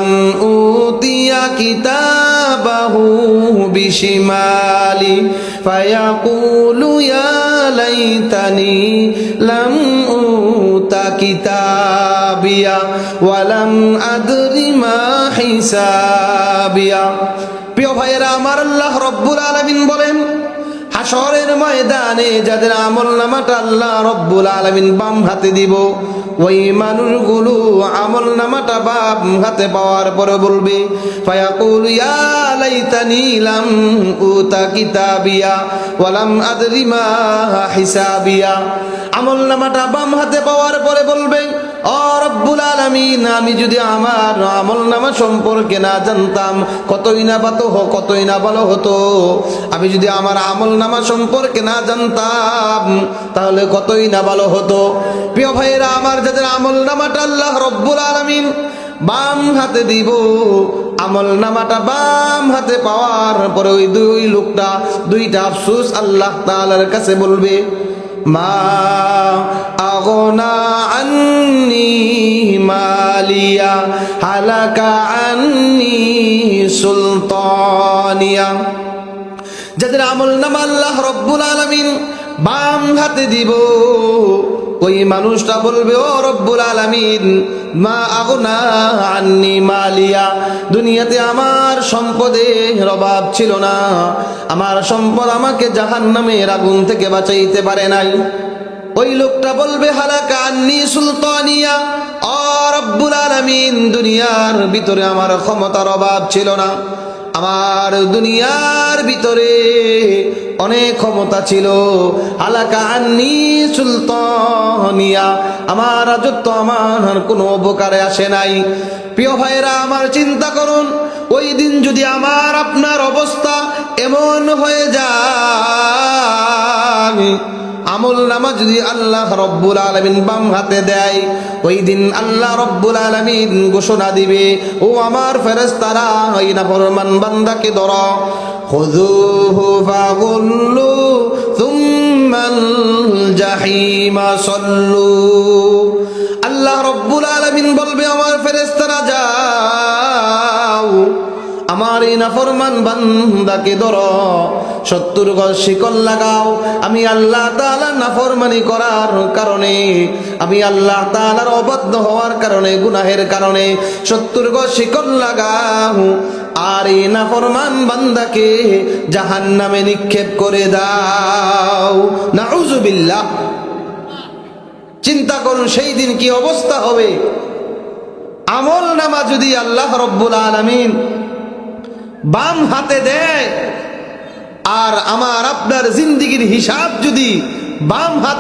মান উতিয়া কিতাবাহু বিশিমালি ফায়াকুলু ইয়া লাইতানি লাম উতা কিতাবিয়া ওয়া লাম আদরি মা হিসাবিয়া। প্রিয় ভাইয়েরা আমার, আল্লাহ রব্বুল আলামিন বলেন, হাশরের ময়দানে যাদের আমলনামাটা আল্লাহ রব্বুল আলামিন বাম হাতে দিব, ওই মানুষগুলো আমলনামাটা বাম হাতে পাওয়ার পরে বলবে, ফায়াকুলু ইয়া লাইতানি লাম উতা কিতাবিয়া ওয়া লাম আদরি মা হিসাবিয়া। আমলনামাটা বাম হাতে পাওয়ার পরে বলবে, ও রব্বুল আলামিন, আমি যদি আমার আমলনামা সম্পর্কে না জানতাম কতই না ভালো হতো। আমি যদি আমার আমলনামা সম্পর্কে না জানতাম তাহলে কতই না ভালো হতো। প্রিয় ভাইয়েরা আমার, যাদের আমলনামাটা আল্লাহ রব্বুল আলামিন বাম হাতে দিব, আমলনামাটা বাম হাতে পাওয়ার পরে ওই দুই লোকটা দুইটা আফসোস আল্লাহ তাআলার কাছে বলবে, মা আগনা আন্নি মালিয়া হালাকা আন্নি সুলতানিয়া। যাদের আমলনামা আল্লাহ রব্বুল আলামিন বাম হাতে দিব, ওই মানুষটা বলবে, ও রব্বুল আলামিন, মা আগনা আন্নি মালিয়া, দুনিয়াতে আমার সম্পদের অভাব ছিল না, আমার সম্পদ আমাকে জাহান্নামের আগুন থেকে বাঁচাইতে পারে নাই। ওই লোকটা বলবে, হালাকা আন্নি সুলতানিয়া, ও রব্বুল আলামিন, দুনিয়ার ভিতরে আমার ক্ষমতার অভাব ছিল না, আমার দুনিয়ার ভিতরে অনেক ক্ষমতা ছিল, হালাকা আন্নি সুলতানিয়া, আমার রাজত্ব আমার কোনো উপকারে আসে নাই। প্রিয় ভাইয়েরা আমার, চিন্তা করুন, ওই দিন যদি আমার আপনার অবস্থা এমন হয়ে যায়, আমলনামা যদি আল্লাহ রব্বুল আলামিন বাম হাতে দেয়, ওই দিন আল্লাহ রব্বুল আলামিন ঘোষণা দিবে, ও আমার ফেরেশতারা, এই নাফরমান বান্দাকে ধরো, খুযুহু ফাগুল্লু সুম্মাল জাহিমা সাল্লু। আল্লাহ রব্বুল আলামিন বলবে, আমার ফেরেশতারা যাও, আমার এই নাফরমান বান্দাকে ধরো, 70 গজ শিকল লাগাও। আমি আল্লাহ তাআলা নাফরমানি করার কারণে, আমি আল্লাহ তাআলার অবাধ্য হওয়ার কারণে, গুনাহের কারণে 70 গজ শিকল লাগাও, আর এই নাফরমান বান্দাকে জাহান্নামে নিক্ষেপ করে দাও। নাউযুবিল্লাহ। চিন্তা করুন সেই দিন কি অবস্থা হবে। আমলনামা যদি আল্লাহ রব্বুল আলামিন বাম হাতে দেয়, আর আমার আপনার জিন্দেগীর হিসাব যদি বাম হাতে